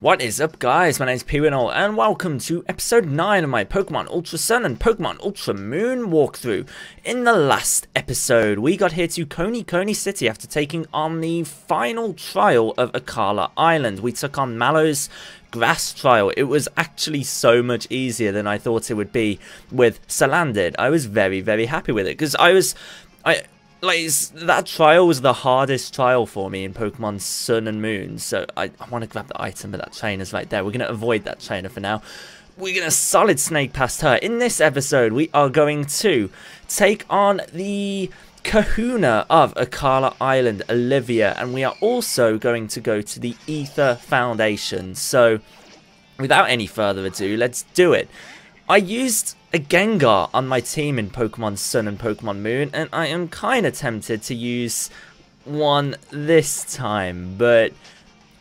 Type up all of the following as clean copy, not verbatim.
What is up, guys? My name is P1 and welcome to episode 9 of my Pokemon Ultra Sun and Pokemon Ultra Moon walkthrough. In the last episode, we got here to Coney City after taking on the final trial of Akala Island. We took on Mallow's grass trial. It was actually so much easier than I thought it would be with Salandit. I was very happy with it because that trial was the hardest trial for me in Pokemon Sun and Moon, so I want to grab the item, but that trainer's right there. We're going to avoid that trainer for now. We're going to solid snake past her. In this episode, we are going to take on the Kahuna of Akala Island, Olivia, and we are also going to go to the Aether Foundation. So, without any further ado, let's do it. I used a Gengar on my team in Pokemon Sun and Pokemon Moon, and I am kind of tempted to use one this time, but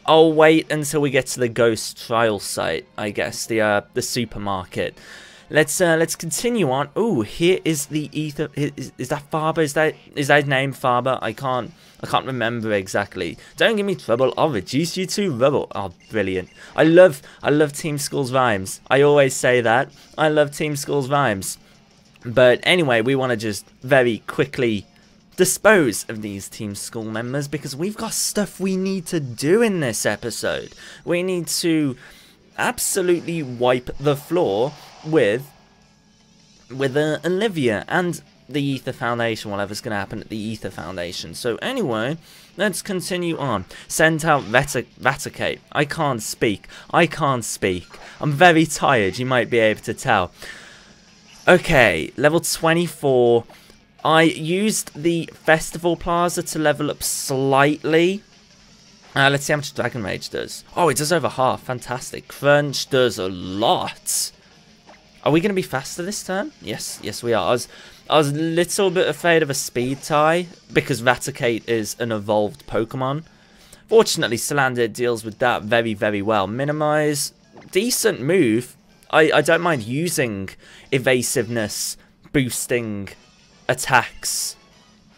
I'll wait until we get to the Ghost Trial site, I guess, the supermarket. Let's continue on. Oh, here is the Aether. Is that Faber? Is that his name, Faber? I can't remember exactly. Don't give me trouble. I'll reduce you to rubble. Oh, brilliant. I love Team Skull's rhymes. I always say that. I love Team Skull's rhymes. But anyway, we want to just very quickly dispose of these Team Skull members because we've got stuff we need to do in this episode. We need to absolutely wipe the floor with Olivia and the Aether Foundation, whatever's going to happen at the Aether Foundation. So anyway, let's continue on. Send out Raticate. I can't speak. I'm very tired, you might be able to tell. Okay, level 24. I used the Festival Plaza to level up slightly. Let's see how much Dragon Rage does. Oh, it does over half. Fantastic. Crunch does a lot. Are we going to be faster this turn? Yes, we are. I was a little bit afraid of a speed tie because Raticate is an evolved Pokemon. Fortunately, Salandit deals with that very well. Minimize, decent move. I don't mind using evasiveness boosting attacks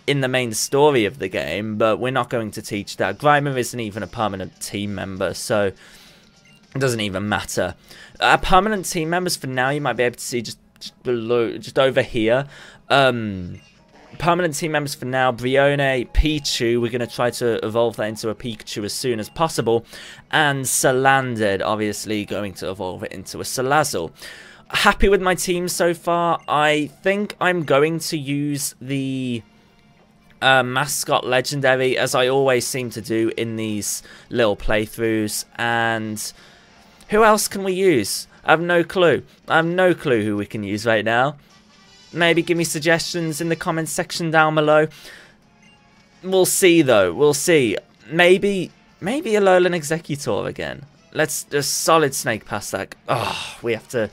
in the main story of the game, but we're not going to teach that. Grimer isn't even a permanent team member, so it doesn't even matter. Permanent team members for now, you might be able to see just below, just over here. Permanent team members for now: Brione, Pichu. We're going to try to evolve that into a Pikachu as soon as possible, and Salandit, obviously going to evolve it into a Salazzle. Happy with my team so far. I think I'm going to use the mascot legendary, as I always seem to do in these little playthroughs. And who else can we use? I have no clue. Who we can use right now. Maybe give me suggestions in the comments section down below. We'll see though. We'll see. Maybe Alolan Executor again. Let's just solid snake past that. Oh, we have to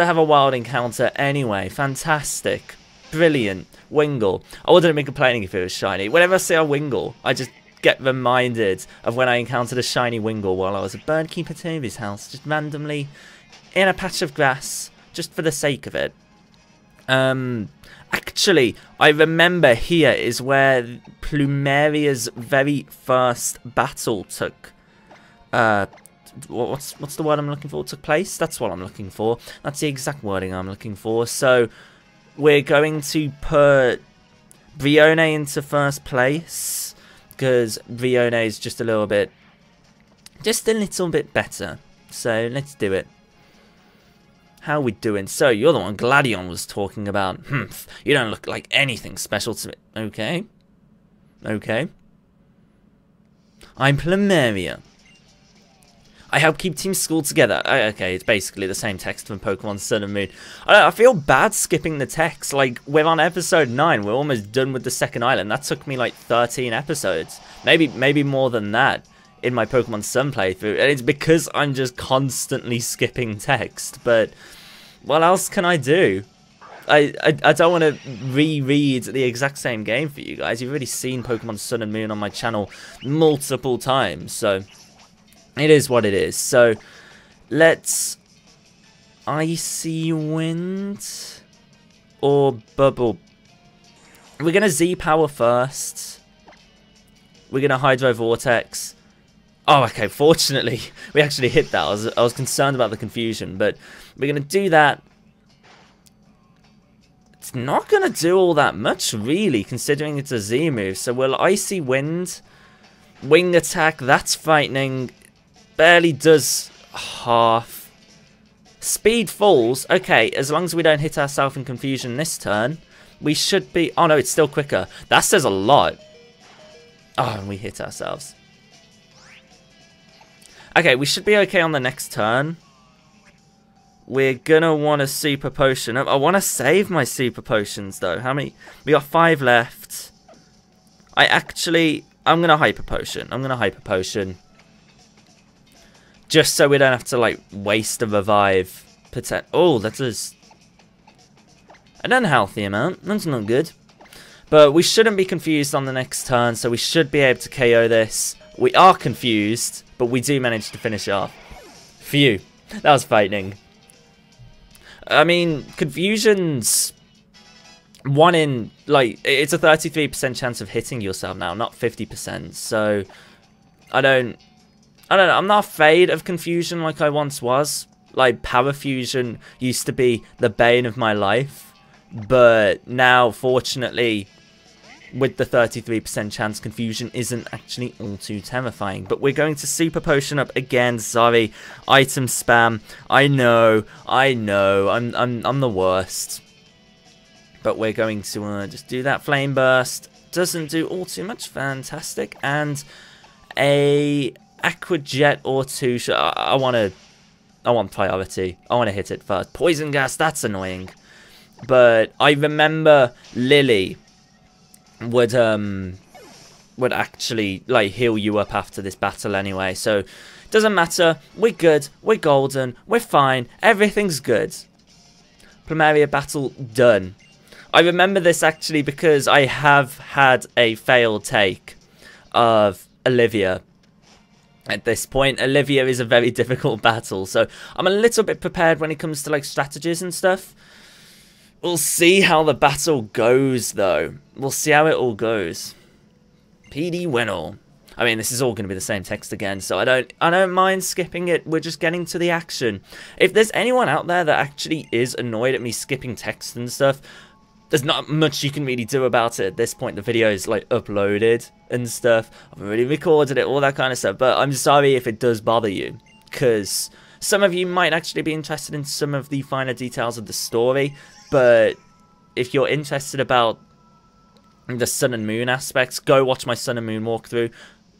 have a wild encounter anyway. Fantastic. Brilliant. Wingull. I wouldn't have been complaining if it was shiny. Whenever I see a Wingull, I just get reminded of when I encountered a shiny Wingull while I was at Birdkeeper Toby's house, just randomly in a patch of grass, just for the sake of it. Actually, I remember here is where Plumeria's very first battle took. What's the word I'm looking for? Took place? That's what I'm looking for. That's the exact wording I'm looking for. So we're going to put Brione into first place because Brione is just a little bit better. So let's do it. How are we doing? So you're the one Gladion was talking about. You don't look like anything special to me. Okay. I'm Plumeria. I help keep Team School together. Okay, it's basically the same text from Pokemon Sun and Moon. I feel bad skipping the text. Like, we're on episode 9. We're almost done with the second island. That took me like 13 episodes. Maybe more than that in my Pokemon Sun playthrough. And it's because I'm just constantly skipping text. But what else can I do? I don't want to reread the exact same game for you guys. You've already seen Pokemon Sun and Moon on my channel multiple times. So it is what it is. So let's Icy Wind or Bubble. We're going to Z-Power first. We're going to Hydro Vortex. Oh, okay, fortunately, we actually hit that. I was concerned about the confusion, but we're going to do that. It's not going to do all that much, really, considering it's a Z move. So we'll Icy Wind, Wing Attack, that's frightening. Barely does half. Speed falls. Okay, as long as we don't hit ourselves in confusion this turn, we should be... Oh, no, it's still quicker. That says a lot. Oh, and we hit ourselves. Okay, we should be okay on the next turn. We're gonna want a super potion. I want to save my super potions, though. How many? We got 5 left. I'm gonna hyper potion. Just so we don't have to, like, waste a revive. Oh, that is an unhealthy amount. That's not good. But we shouldn't be confused on the next turn, so we should be able to KO this. We are confused, but we do manage to finish off. Phew. That was frightening. I mean, confusion's one in, like, it's a 33% chance of hitting yourself now, not 50%. So, I don't know, I'm not afraid of confusion like I once was. Like, power fusion used to be the bane of my life. But now, fortunately, with the 33% chance, confusion isn't actually all too terrifying. But we're going to super potion up again. Sorry, item spam. I know. I'm the worst. But we're going to just do that flame burst. Doesn't do all too much. Fantastic. And a aqua jet or two. I want priority. I want to hit it first. Poison gas. That's annoying. But I remember Lily would actually, like, heal you up after this battle anyway, so doesn't matter. We're good, we're golden, we're fine, everything's good. Plumeria battle done. I remember this actually because I have had a failed take of Olivia. At this point, Olivia is a very difficult battle, so I'm a little bit prepared when it comes to, like, strategies and stuff. We'll see how the battle goes, though. We'll see how it all goes. PD Winnell. I mean, this is all going to be the same text again, so I don't mind skipping it. We're just getting to the action. If there's anyone out there that actually is annoyed at me skipping text and stuff, there's not much you can really do about it at this point. The video is, like, uploaded and stuff. I've already recorded it, all that kind of stuff. But I'm sorry if it does bother you, because some of you might actually be interested in some of the finer details of the story. But if you're interested about the Sun and Moon aspects, go watch my Sun and Moon walkthrough,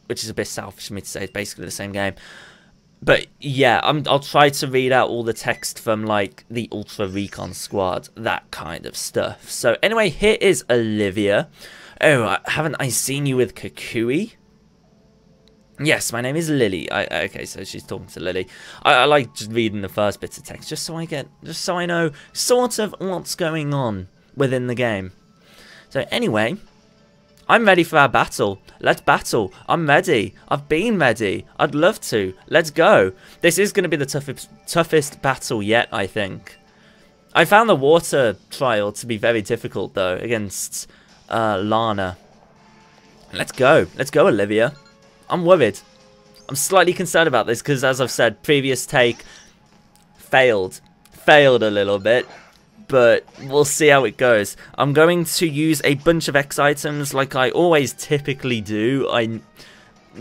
which is a bit selfish for me to say. It's basically the same game. But yeah, I'll try to read out all the text from, like, the Ultra Recon squad, that kind of stuff. So anyway, here is Olivia. Oh, haven't I seen you with Kukui? Yes, my name is Lily. Okay, so she's talking to Lily. I like just reading the first bits of text just so I know sort of what's going on within the game. So anyway, I'm ready for our battle. Let's battle. I'm ready. I've been ready. I'd love to. Let's go. This is going to be the toughest battle yet, I think. I found the water trial to be very difficult though against Lana. Let's go. Let's go, Olivia. I'm worried. I'm slightly concerned about this because, as I've said, previous take failed a little bit, but we'll see how it goes. I'm going to use a bunch of X items like I always typically do.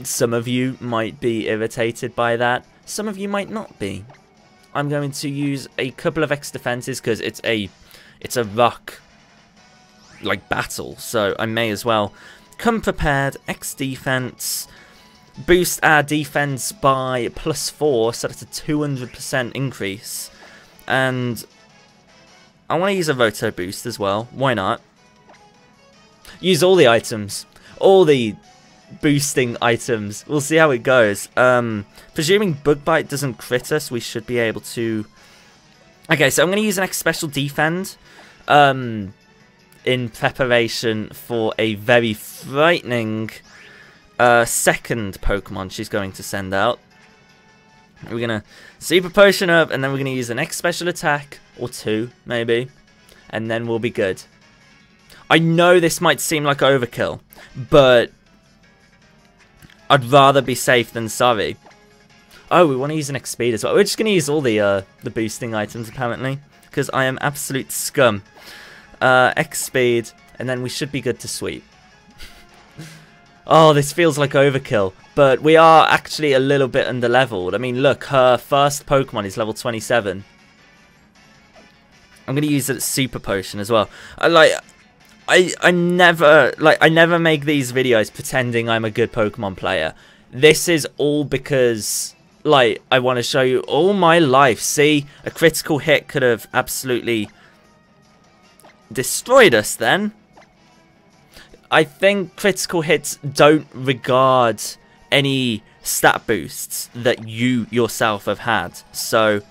Some of you might be irritated by that. Some of you might not be. I'm going to use a couple of X defenses because it's a rock, like, battle, so I may as well come prepared. X defense. Boost our defense by +4, so that's a 200% increase. And I want to use a Roto boost as well. Why not? Use all the items. All the boosting items. We'll see how it goes. Presuming Bug Bite doesn't crit us, we should be able to... Okay, so I'm going to use an X Special Defend. In preparation for a very frightening... second Pokemon she's going to send out. We're going to Super Potion up, and then we're going to use the next special attack, or two, maybe, and then we'll be good. I know this might seem like overkill, but I'd rather be safe than sorry. Oh, we want to use an X speed as well. We're just going to use all the boosting items, apparently. Because I am absolute scum. X speed, and then we should be good to sweep. Oh, this feels like overkill. But we are actually a little bit under-leveled. I mean, look, her first Pokemon is level 27. I'm going to use it as Super Potion as well. I never make these videos pretending I'm a good Pokemon player. This is all because, like, I want to show you all my life. See, a critical hit could have absolutely destroyed us then. I think critical hits don't regard any stat boosts that you yourself have had. So,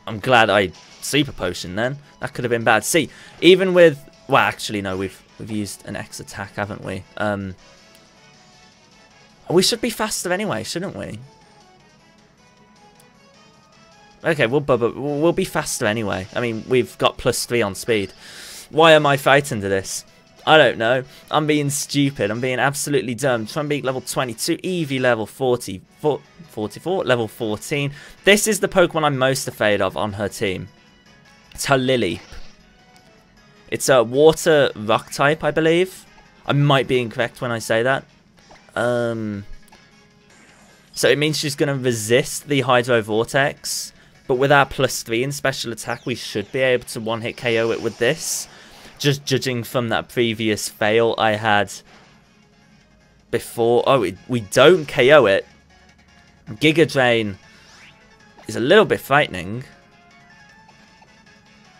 I'm glad I Super Potion then. That could have been bad. See, even with... Well, actually, no, we've used an X attack, haven't we? We should be faster anyway, shouldn't we? Okay, we'll be faster anyway. I mean, we've got +3 on speed. Why am I fighting to this? I don't know. I'm being stupid. I'm being absolutely dumb. Trumbeak level 22, Eevee level 44, level 14. This is the Pokemon I'm most afraid of on her team. It's her Lily. It's a water rock type, I believe. I might be incorrect when I say that. So it means she's going to resist the Hydro Vortex. But with our +3 in special attack, we should be able to one-hit KO it with this. Just judging from that previous fail I had before. Oh, we don't KO it. Giga Drain is a little bit frightening.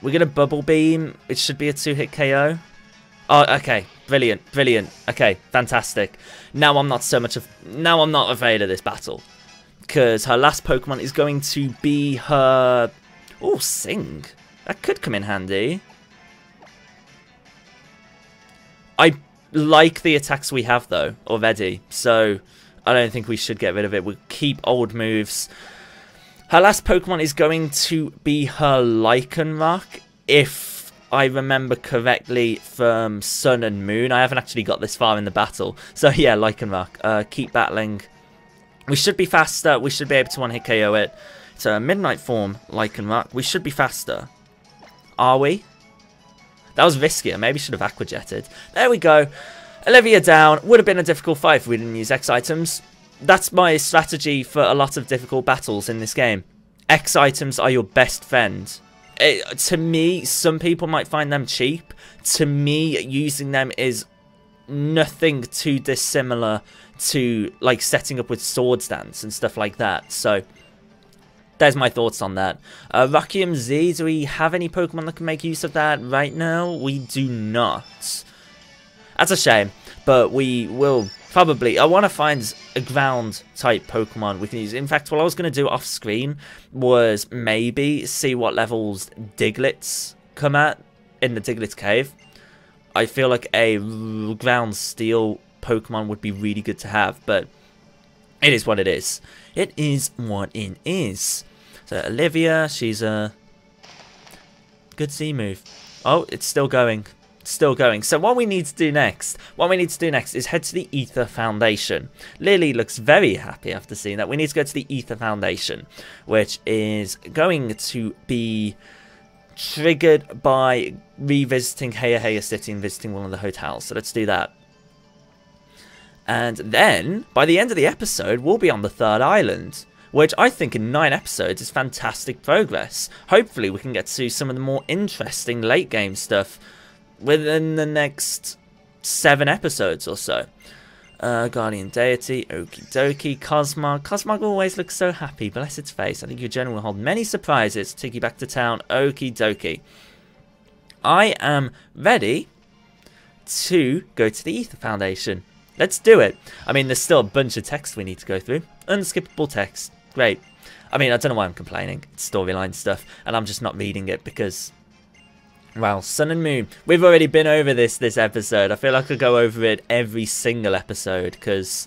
We're going to Bubble Beam. It should be a 2-hit KO. Oh, okay. Brilliant. Brilliant. Okay, fantastic. Now I'm not afraid of this battle. Because her last Pokemon is going to be her... Oh, Sing. That could come in handy. I like the attacks we have, though, already. So, I don't think we should get rid of it. We'll keep old moves. Her last Pokemon is going to be her Lycanroc, if I remember correctly from Sun and Moon. I haven't actually got this far in the battle. So, yeah, Lycanroc. Keep battling. We should be faster. We should be able to one-hit KO it. It's a Midnight form, Lycanroc. We should be faster. Are we? That was riskier. Maybe should have Aqua Jetted. There we go. Olivia down. Would have been a difficult fight if we didn't use X items. That's my strategy for a lot of difficult battles in this game. X items are your best friend. To me, some people might find them cheap. To me, using them is nothing too dissimilar to like setting up with Swords Dance and stuff like that. So there's my thoughts on that. Rockium Z, do we have any Pokemon that can make use of that right now? We do not. That's a shame, but we will probably... I want to find a ground-type Pokemon we can use. In fact, what I was going to do off-screen was maybe see what levels Digletts come at in the Diglett Cave. I feel like a ground steel Pokemon would be really good to have, but it is what it is. It is what it is. So Olivia, she's a good Z move. Oh, it's still going. It's still going. So what we need to do next, is head to the Aether Foundation. Lily looks very happy after seeing that. We need to go to the Aether Foundation, which is going to be triggered by revisiting Heya City and visiting one of the hotels. So let's do that. And then, by the end of the episode, we'll be on the 3rd island, which I think in 9 episodes is fantastic progress. Hopefully we can get to some of the more interesting late game stuff within the next 7 episodes or so. Guardian Deity, okie dokie, Cosmog. Cosmog always looks so happy, bless its face. I think your journey will hold many surprises. Take you back to town, okie dokie. I am ready to go to the Aether Foundation. Let's do it. I mean, there's still a bunch of text we need to go through. Unskippable text. Great. I mean, I don't know why I'm complaining. It's storyline stuff, and I'm just not reading it because... Well, Sun and Moon. We've already been over this episode. I feel like I could go over it every single episode because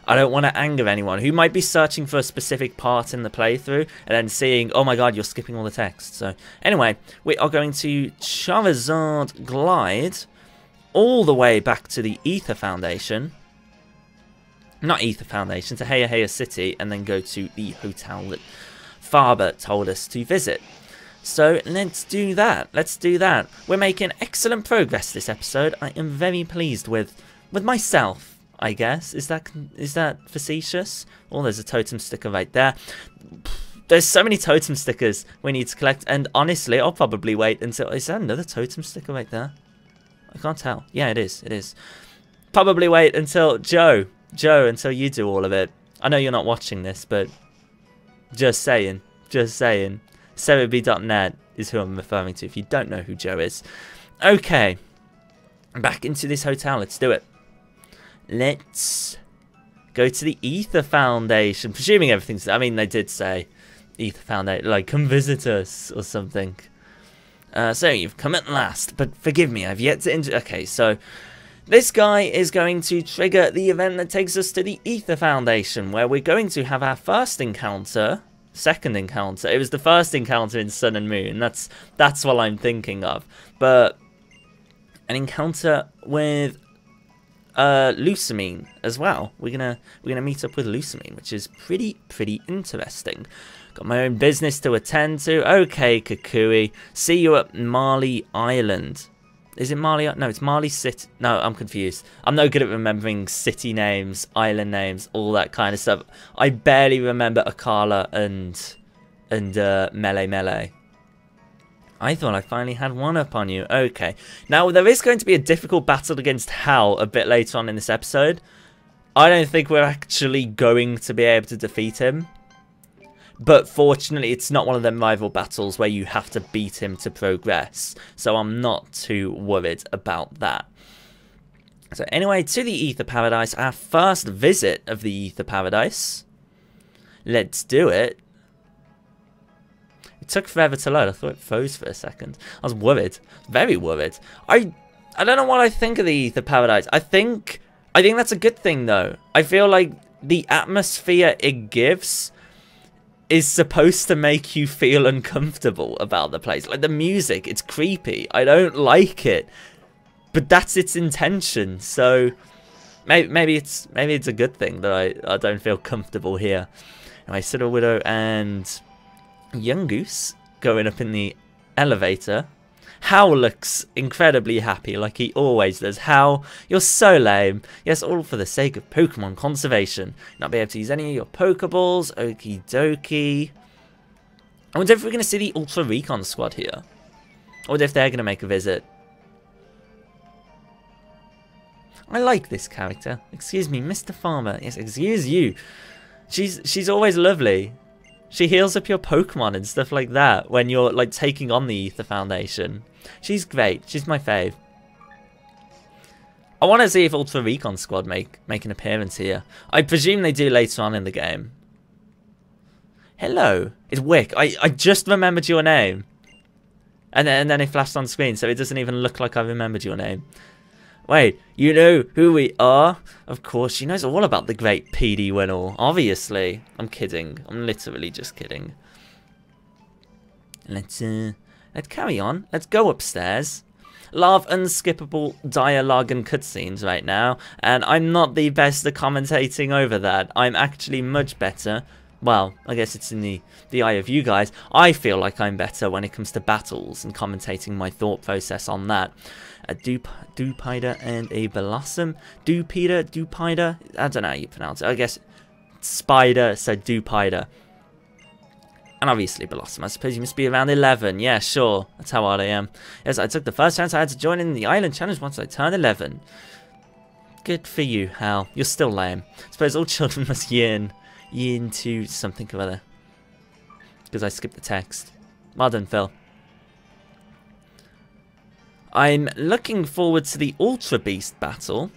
I don't want to anger anyone who might be searching for a specific part in the playthrough and then seeing, oh my god, you're skipping all the text. So, anyway, we are going to Charizard Glide all the way back to the Aether Foundation. not Aether Foundation, to Heya Heya City, and then go to the hotel that Faber told us to visit. So let's do that. Let's do that. We're making excellent progress this episode. I am very pleased with myself, I guess. Is that facetious? Oh, there's a totem sticker right there. There's so many totem stickers we need to collect, and honestly, I'll probably wait until... Is that another totem sticker right there? I can't tell. Yeah, it is. It is. Probably wait until Joe, until you do all of it. I know you're not watching this, but just saying. Just saying. Cerebi.net is who I'm referring to, if you don't know who Joe is. Okay. Back into this hotel. Let's do it. Let's go to the Aether Foundation. Presuming everything's... I mean, they did say Aether Foundation, like, come visit us or something. So, you've come at last, but forgive me, I've yet to... Okay, so, this guy is going to trigger the event that takes us to the Aether Foundation, where we're going to have our first encounter, second encounter. It was the first encounter in Sun and Moon, that's what I'm thinking of. But, an encounter with Lusamine as well. We're gonna meet up with Lusamine, which is pretty interesting. Got my own business to attend to. Okay, Kukui. See you at Malie Island. Is it Malie? No, it's Malie City. No, I'm confused. I'm no good at remembering city names, island names, all that kind of stuff. I barely remember Akala and Melee. I thought I finally had one up on you. Okay. Now, there is going to be a difficult battle against Hal a bit later on in this episode. I don't think we're actually going to be able to defeat him. But fortunately, it's not one of them rival battles where you have to beat him to progress. So I'm not too worried about that. So anyway, to the Aether Paradise. Our first visit of the Aether Paradise. Let's do it. It took forever to load. I thought it froze for a second. I was worried. Very worried. I don't know what I think of the Aether Paradise. I think that's a good thing, though. I feel like the atmosphere it gives is supposed to make you feel uncomfortable about the place. Like, the music, it's creepy. I don't like it. But that's its intention. So, maybe it's a good thing that I don't feel comfortable here. Anyway, Citadel Widow and Young Goose going up in the elevator. Hal looks incredibly happy, like he always does. Hal, you're so lame. Yes, all for the sake of Pokemon conservation. Not be able to use any of your Pokeballs. Okie dokie. I wonder if we're going to see the Ultra Recon squad here. I wonder if they're going to make a visit. I like this character. Excuse me, Mr. Farmer. Yes, excuse you. She's always lovely. She heals up your Pokemon and stuff like that when you're, like, taking on the Aether Foundation. She's great. She's my fave. I want to see if Ultra Recon Squad make an appearance here. I presume they do later on in the game. Hello. It's Wick. I just remembered your name. And then it flashed on screen, so it doesn't even look like I remembered your name. Wait, you know who we are? Of course, she knows all about the great PD Winnow. Obviously. I'm kidding. I'm literally just kidding. Let's carry on. Let's go upstairs. Love unskippable dialogue and cutscenes right now. And I'm not the best at commentating over that. I'm actually much better. Well, I guess it's in the eye of you guys. I feel like I'm better when it comes to battles and commentating my thought process on that. A Dupida and a Blossom. Dupida. I don't know how you pronounce it. I guess Spider, so Dupida. And obviously Blossom. I suppose you must be around 11. Yeah, sure. That's how old I am. Yes, I took the first chance I had to join in the Island Challenge once I turned 11. Good for you, Hal. You're still lame. I suppose all children must yearn to something or other. Because I skipped the text. Well done, Phil. I'm looking forward to the Ultra Beast battle.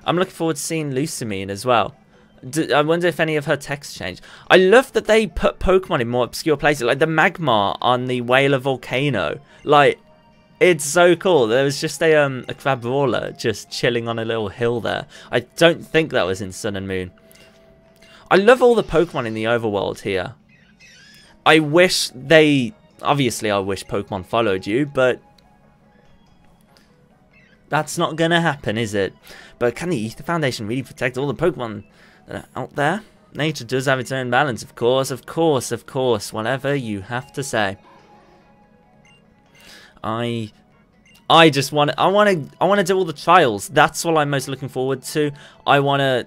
I'm looking forward to seeing Lusamine as well. I wonder if any of her texts change. I love that they put Pokemon in more obscure places, like the Magmar on the Whaler Volcano. Like, it's so cool. There was just a Crabrawler just chilling on a little hill there. I don't think that was in Sun and Moon. I love all the Pokemon in the overworld here. I wish they... Obviously, I wish Pokemon followed you, but... that's not gonna happen, is it? But can the Aether Foundation really protect all the Pokemon out there, nature does have its own balance, of course, whatever you have to say. I just want to do all the trials. That's what I'm most looking forward to. I want to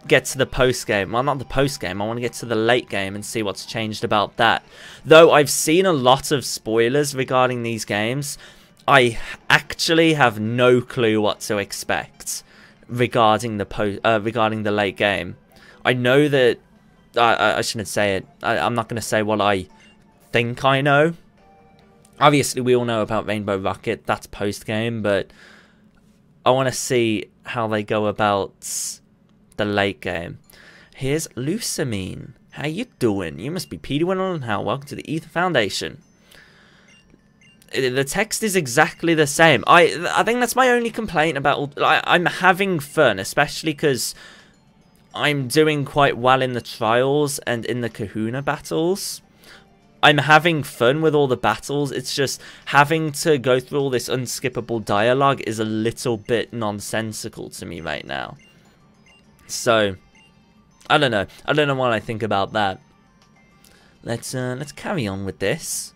get to the post game. Well, not the post game. I want to get to the late game and see what's changed about that. Though I've seen a lot of spoilers regarding these games, I actually have no clue what to expect regarding the late game. I know that I shouldn't say it. I'm not going to say what I think I know. Obviously, we all know about Rainbow Rocket. That's post game, but I want to see how they go about the late game. Here's Lusamine. How you doing? You must be PD1 and how. Welcome to the Aether Foundation. The text is exactly the same. I think that's my only complaint about. I'm having fun, especially because I'm doing quite well in the trials and in the Kahuna battles. I'm having fun with all the battles. It's just having to go through all this unskippable dialogue is a little bit nonsensical to me right now. So, I don't know. I don't know what I think about that. Let's carry on with this.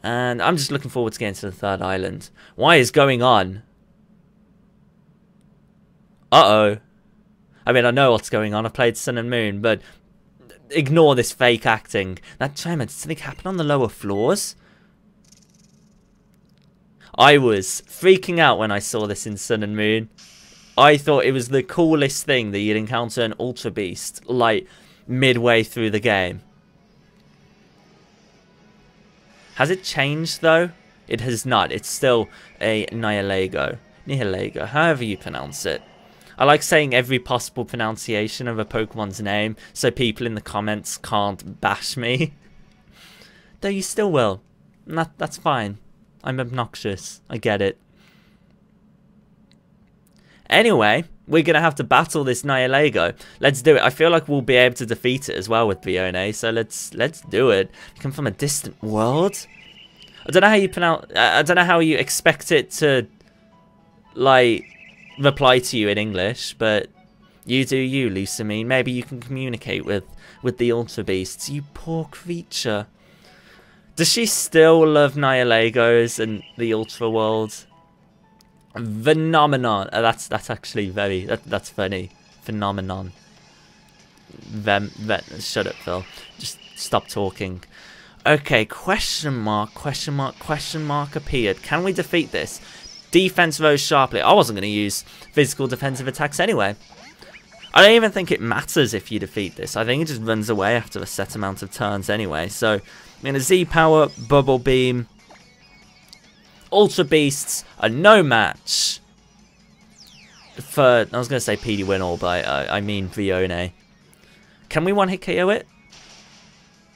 And I'm just looking forward to getting to the third island. What is going on? Uh-oh. I mean, I know what's going on. I've played Sun and Moon, but ignore this fake acting. That tremor, did something happen on the lower floors? I was freaking out when I saw this in Sun and Moon. I thought it was the coolest thing that you'd encounter an Ultra Beast, like, midway through the game. Has it changed, though? It has not. It's still a Nihilego. Nihilego, however you pronounce it. I like saying every possible pronunciation of a Pokemon's name, so people in the comments can't bash me. Though you still will. That's fine. I'm obnoxious. I get it. Anyway, we're going to have to battle this Nihilego. Let's do it. I feel like we'll be able to defeat it as well with Bione, so let's do it. You come from a distant world? I don't know how you pronounce... I don't know how you expect it to, like, reply to you in English, but you do you, Lusamine. Maybe you can communicate with the Ultra Beasts. You poor creature. Does she still love Nihilegos and the Ultra world? Phenomenon. That's actually very... That's funny. Phenomenon. Shut up, Phil. Just stop talking. Okay, question mark appeared. Can we defeat this? Defense rose sharply. I wasn't going to use physical defensive attacks anyway. I don't even think it matters if you defeat this. I think it just runs away after a set amount of turns anyway. So, I'm going to Z-Power, Bubble Beam. Ultra Beasts are no match for... I was going to say PD Winall, but I mean Bione. Can we one-hit KO it?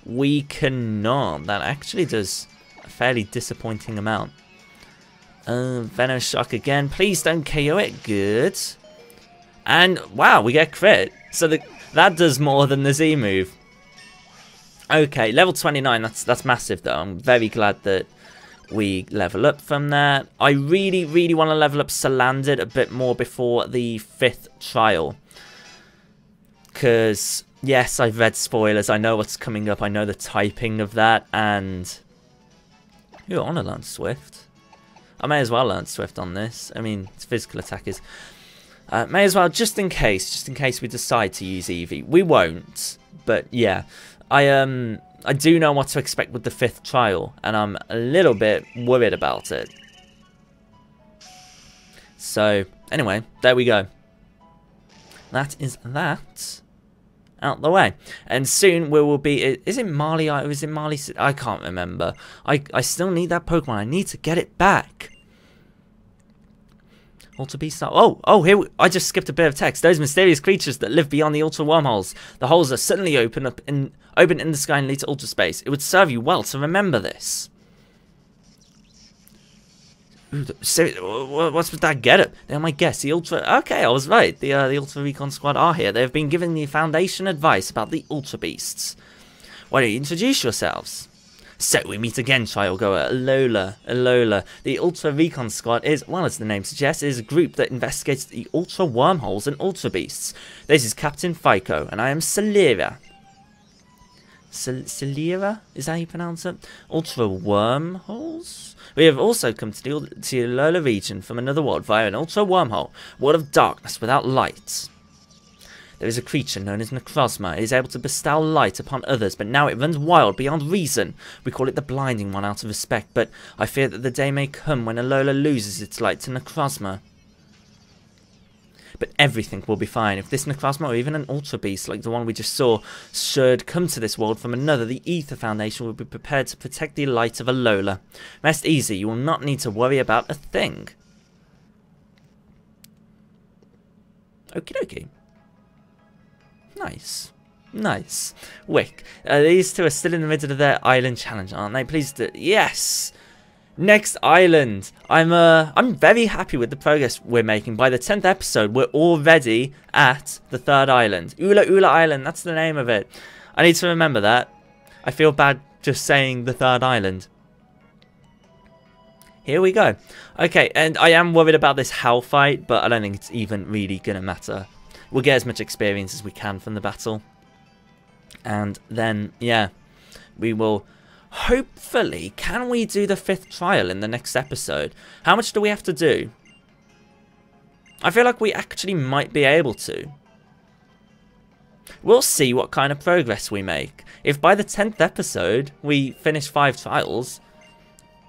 We cannot. That actually does a fairly disappointing amount. Venom Shock again. Please don't KO it. Good. And, wow, we get crit. So that does more than the Z move. Okay, level 29. That's massive, though. I'm very glad that we level up from that. I really, really want to level up Salandit a bit more before the 5th trial. Because, yes, I've read spoilers. I know what's coming up. I know the typing of that. And, ooh, I want to learn Swift. I may as well learn Swift on this. I mean, its physical attack is... may as well, just in case we decide to use Eevee. We won't, but yeah. I do know what to expect with the 5th trial, and I'm a little bit worried about it. So, anyway, there we go. That is that out the way. And soon we will be... Is it Malie or is it Malie? I can't remember. I still need that Pokemon. I need to get it back. Ultra Beast. Oh, here I just skipped a bit of text. Those mysterious creatures that live beyond the Ultra wormholes. The holes are suddenly open in the sky and lead to Ultra space. It would serve you well to remember this. Ooh, what's with that getup? They're my guess. The Ultra... Okay, I was right. The Ultra Recon squad are here. They have been given the Foundation advice about the Ultra Beasts. Why don't you introduce yourselves? So we meet again, trial goer Ula'ula. The Ultra Recon squad is, well as the name suggests, is a group that investigates the Ultra wormholes and Ultra Beasts. This is Captain Fico, and I am Celera. Celera? Is that how you pronounce it? Ultra wormholes? We have also come to the Ula'ula region from another world via an Ultra wormhole, world of darkness without light. There is a creature known as Necrozma. It is able to bestow light upon others, but now it runs wild beyond reason. We call it the Blinding One out of respect, but I fear that the day may come when Ula'ula loses its light to Necrozma. But everything will be fine. If this Necrozma or even an Ultra Beast like the one we just saw should come to this world from another, the Aether Foundation will be prepared to protect the light of Ula'ula. Rest easy, you will not need to worry about a thing. Okie dokie. Nice. Nice. Wick. These two are still in the middle of their island challenge, aren't they? Please do. Yes! Next island. I'm very happy with the progress we're making. By the 10th episode, we're already at the 3rd island. Ula'ula Island, that's the name of it. I need to remember that. I feel bad just saying the 3rd island. Here we go. Okay, and I am worried about this Hell fight, but I don't think it's even really going to matter. We'll get as much experience as we can from the battle. And then, yeah, we will hopefully... Can we do the 5th trial in the next episode? How much do we have to do? I feel like we actually might be able to. We'll see what kind of progress we make. If by the 10th episode we finish 5 trials,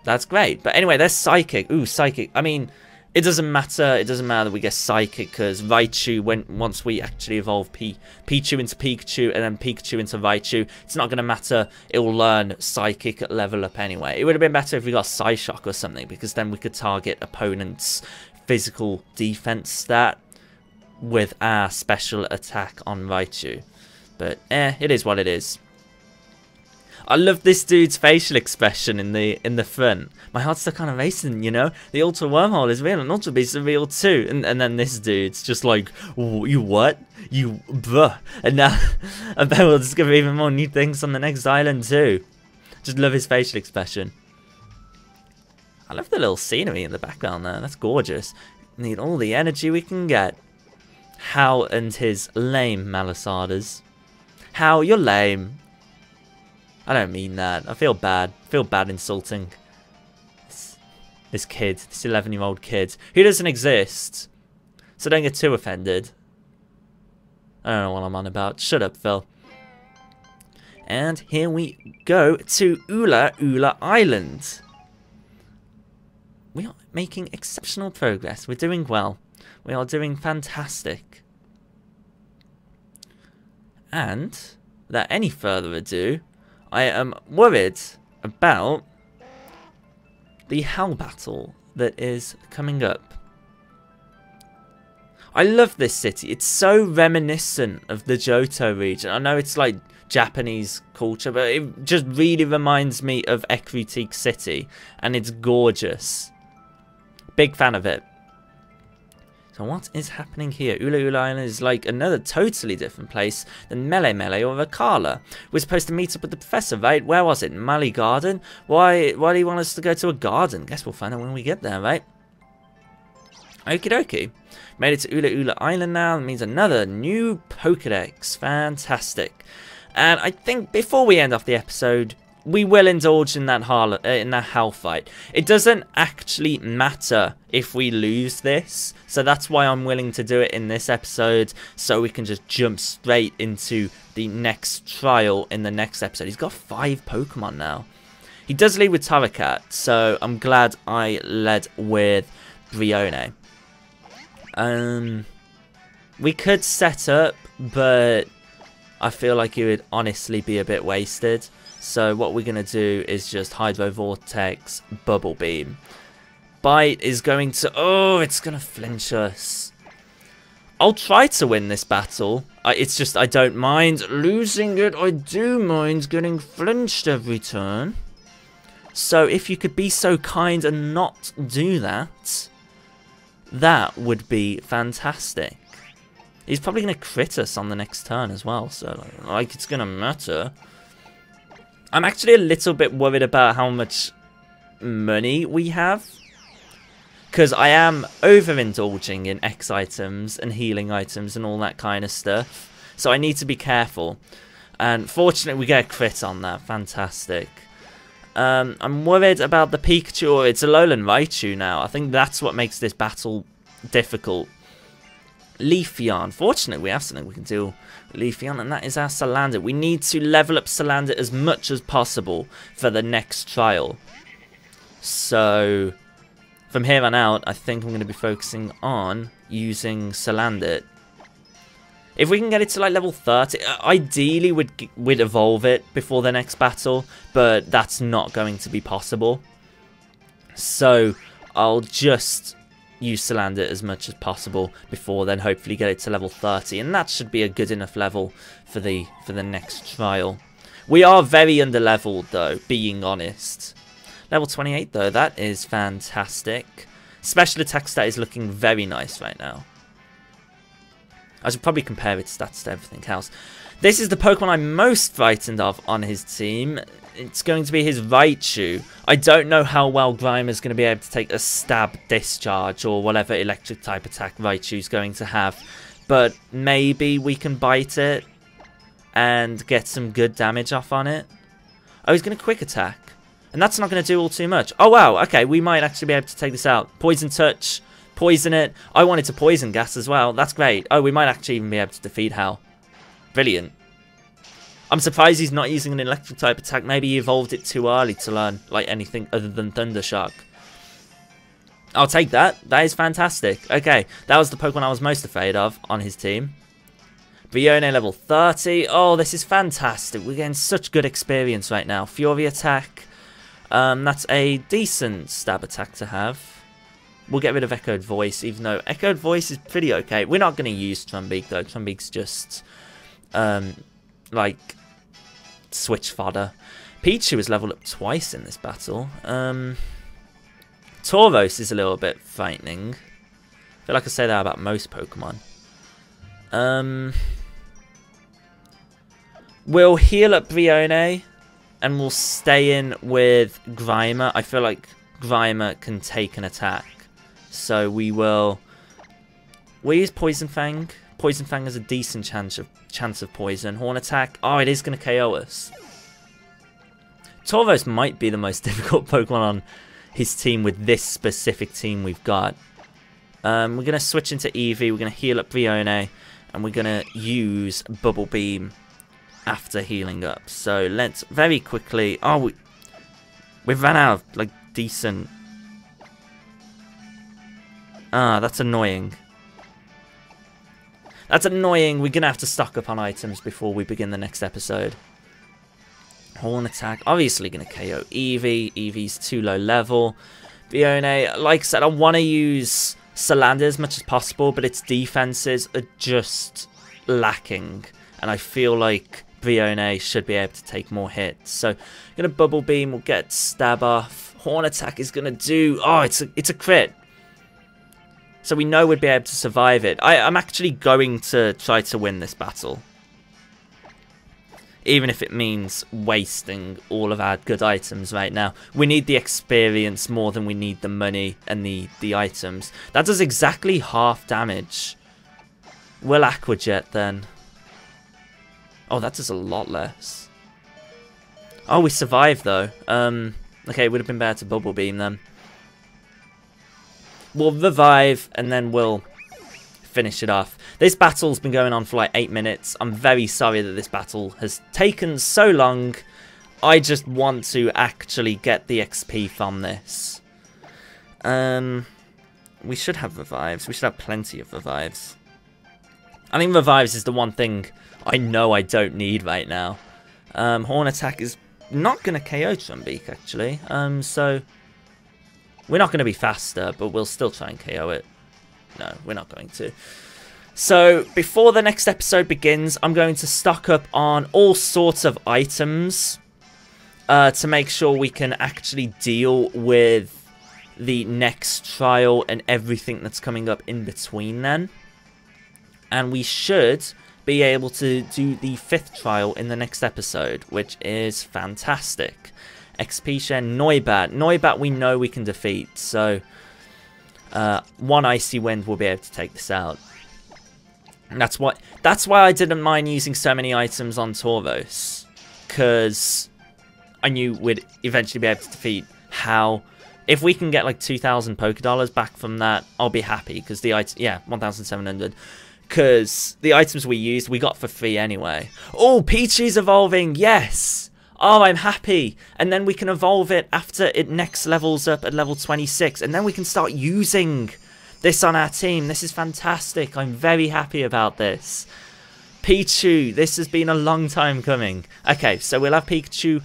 that's great. But anyway, there's Psychic. Ooh, Psychic. I mean... It doesn't matter. It doesn't matter that we get Psychic because Raichu, once we actually evolve Pichu into Pikachu and then Pikachu into Raichu, it's not going to matter. It will learn Psychic at level up anyway. It would have been better if we got Psyshock or something because then we could target opponents' physical defense stat with our special attack on Raichu. But it is what it is. I love this dude's facial expression in the front. My heart's still kind of racing, you know? The Ultra Wormhole is real and Ultra Beast are real too. And then this dude's just like, you what? You bruh. And now I bet we'll discover even more new things on the next island too. Just love his facial expression. I love the little scenery in the background there. That's gorgeous. Need all the energy we can get. How and his lame Malasadas. How, you're lame. I don't mean that. I feel bad. I feel bad insulting this kid, this 11-year-old kid, who doesn't exist. So don't get too offended. I don't know what I'm on about. Shut up, Phil. And here we go to Ula'ula Island. We are making exceptional progress. We're doing well. We are doing fantastic. And, without any further ado, I am worried about the Hell battle that is coming up. I love this city. It's so reminiscent of the Johto region. I know it's like Japanese culture, but it just really reminds me of Ekrutik City, and it's gorgeous. Big fan of it. So what is happening here? Ula'ula Island is like another totally different place than Malie or Akala. We're supposed to meet up with the professor, right? Where was it? Malie Garden? Why do you want us to go to a garden? Guess we'll find out when we get there, right? Okie dokie. Made it to Ula'ula Island now. That means another new Pokédex. Fantastic. And I think before we end off the episode, we will indulge in that Hell fight. It doesn't actually matter if we lose this, so that's why I'm willing to do it in this episode, so we can just jump straight into the next trial in the next episode. He's got 5 Pokemon now. He does lead with Tarakat, so I'm glad I led with Brione. We could set up, but I feel like it would honestly be a bit wasted. So what we're going to do is just Hydro Vortex, Bubble Beam. Bite is going to... Oh, it's going to flinch us. I'll try to win this battle. It's just I don't mind losing it. I do mind getting flinched every turn. So if you could be so kind and not do that, that would be fantastic. He's probably going to crit us on the next turn as well. So like it's going to matter. I'm actually a little bit worried about how much money we have. Because I am overindulging in X items and healing items and all that kind of stuff. So I need to be careful. And fortunately we get a crit on that. Fantastic. I'm worried about the Pikachu, or it's a Alolan Raichu now. I think that's what makes this battle difficult. Leafeon. Fortunately, we have something we can do with Leafeon, and that is our Salander. We need to level up Salander as much as possible for the next trial. So, from here on out, I think I'm going to be focusing on using Salander. If we can get it to like level 30, ideally we'd evolve it before the next battle, but that's not going to be possible. So I'll just use Salander as much as possible before then hopefully get it to level 30, and that should be a good enough level for the next trial. We are very under-leveled though, being honest. Level 28 though, that is fantastic. Special attack stat is looking very nice right now. I should probably compare its stats to everything else. This is the Pokemon I'm most frightened of on his team. It's going to be his Raichu. I don't know how well Grimer's going to be able to take a stab, discharge, or whatever electric type attack Raichu's going to have. But maybe we can bite it and get some good damage off on it. Oh, he's going to quick attack. And that's not going to do all too much. Oh, wow. Okay, we might actually be able to take this out. Poison Touch. Poison it. I wanted to poison gas as well. That's great. Oh, we might actually even be able to defeat Hal. Brilliant. I'm surprised he's not using an electric type attack. Maybe he evolved it too early to learn like anything other than Thunder Shock. I'll take that. That is fantastic. Okay, that was the Pokemon I was most afraid of on his team. Brione level 30. Oh, this is fantastic. We're getting such good experience right now. Fury attack. That's a decent stab attack to have. We'll get rid of Echoed Voice, even though Echoed Voice is pretty okay. We're not going to use Trumbeak, though. Trumbeak's just, like, switch fodder. Pichu is leveled up twice in this battle. Tauros is a little bit frightening. I feel like I say that about most Pokemon. We'll heal up Brione, and we'll stay in with Grimer. I feel like Grimer can take an attack. So we'll use Poison Fang. Poison Fang has a decent chance of poison. Horn attack. Oh, it is going to KO us. Tauros might be the most difficult Pokemon on his team with this specific team we've got. We're going to switch into Eevee. We're going to heal up Brione. And we're going to use Bubble Beam after healing up. So let's very quickly... Oh, we've ran out of like decent... Ah, that's annoying. That's annoying. We're going to have to stock up on items before we begin the next episode. Horn attack. Obviously going to KO Eevee. Eevee's too low level. Brione, like I said, I want to use Salander as much as possible, but its defenses are just lacking. And I feel like Brione should be able to take more hits. So, I'm going to Bubble Beam. We'll get Stab off. Horn attack is going to do... Oh, it's a crit. So we know we'd be able to survive it. I'm actually going to try to win this battle. Even if it means wasting all of our good items right now. We need the experience more than we need the money and the items. That does exactly half damage. We'll Aqua Jet then. Oh, that does a lot less. Oh, we survived though. Okay, it would have been better to Bubble Beam then. We'll revive, and then we'll finish it off. This battle's been going on for like 8 minutes. I'm very sorry that this battle has taken so long. I just want to actually get the XP from this. We should have revives. We should have plenty of revives. I think revives is the one thing I know I don't need right now. Horn attack is not going to KO Trumbeak, actually. So... We're not going to be faster, but we'll still try and KO it. No, we're not going to. So, before the next episode begins, I'm going to stock up on all sorts of items to make sure we can actually deal with the next trial and everything that's coming up in between then. And we should be able to do the 5th trial in the next episode, which is fantastic. XP share Noibat. Noibat we know we can defeat, so 1 Icy Wind will be able to take this out. And that's why I didn't mind using so many items on Tauros, because I knew we'd eventually be able to defeat How. If we can get like 2,000 Pokédollars back from that, I'll be happy, because the item, yeah, 1,700. Because the items we used, we got for free anyway. Oh, Pichu's evolving, yes! Oh, I'm happy. And then we can evolve it after it next levels up at level 26. And then we can start using this on our team. This is fantastic. I'm very happy about this. Pichu, this has been a long time coming. Okay, so we'll have Pikachu.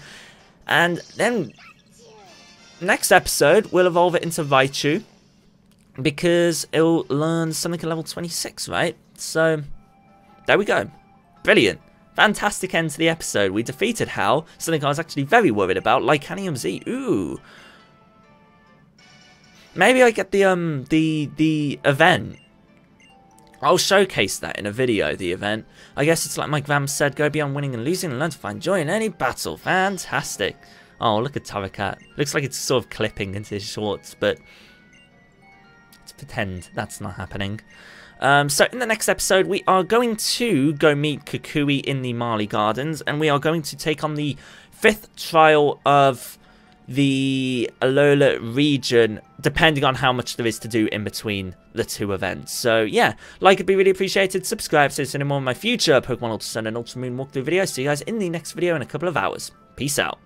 And then next episode, we'll evolve it into Raichu. Because it'll learn something at level 26, right? So, there we go. Brilliant. Fantastic end to the episode. We defeated Hal, something I was actually very worried about, like Lycanium Z. Ooh. Maybe I get the event. I'll showcase that in a video, the event. I guess it's like my Gram said, go beyond winning and losing and learn to find joy in any battle. Fantastic. Oh, look at Tarakat. Looks like it's sort of clipping into his shorts, but let's pretend that's not happening. So in the next episode, we are going to go meet Kukui in the Malie Gardens, and we are going to take on the 5th trial of the Ula'ula region, depending on how much there is to do in between the 2 events. So yeah, like it'd be really appreciated. Subscribe so you see more of my future Pokemon Ultra Sun and Ultra Moon walkthrough videos. See you guys in the next video in a couple of hours. Peace out.